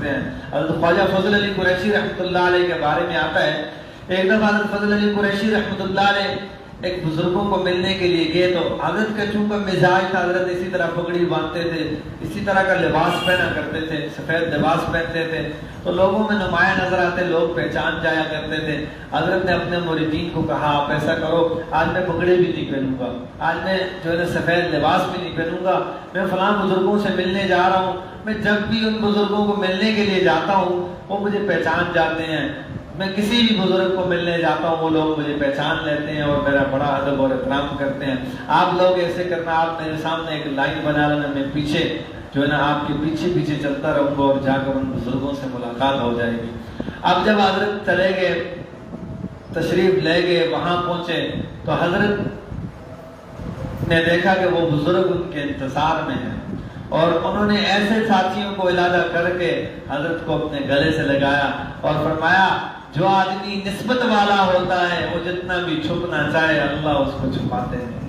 حضرت خواجہ فضل علی قریشی رحمۃ اللہ علیہ کے بارے میں آتا ہے، ایک دفعہ حضرت فضل علی قریشی رحمۃ اللہ علیہ ایک بزرگوں کو ملنے کے لیے گئے، تو حضرت کا چونکہ مزاج تھا، حضرت اسی طرح پگڑی باندھتے تھے، اسی طرح کا لباس پہنا کرتے تھے، سفید لباس پہنتے تھے، تو لوگوں میں نمایاں نظر آتے، لوگ پہچان جایا کرتے تھے۔ حضرت نے اپنے مریدین کو کہا آپ ایسا کرو، آج میں پگڑی بھی نہیں پہنوں گا، آج میں جو ہے سفید لباس بھی نہیں پہنوں گا، میں فلاں بزرگوں سے ملنے جا رہا ہوں، میں جب بھی ان بزرگوں کو ملنے کے لیے جاتا ہوں وہ مجھے پہچان جاتے ہیں، میں کسی بھی بزرگ کو ملنے جاتا ہوں وہ لوگ مجھے پہچان لیتے ہیں اور میرا بڑا ادب اور احترام کرتے ہیں۔ آپ لوگ ایسے کرنا، آپ میرے سامنے ایک لائن بنا لینا، میں پیچھے جو ہے نا آپ کے پیچھے پیچھے چلتا رہوں گا اور جا کر ان بزرگوں سے ملاقات ہو جائے گی۔ اب جب حضرت چلے گئے، تشریف لے گئے، وہاں پہنچے تو حضرت نے دیکھا کہ وہ بزرگ ان کے انتظار میں ہیں، اور انہوں نے ایسے ساتھیوں کو علادہ کر کے حضرت کو اپنے گلے سے لگایا اور فرمایا جو آدمی نسبت والا ہوتا ہے وہ جتنا بھی چھپنا چاہے اللہ اس کو چھپاتے ہیں۔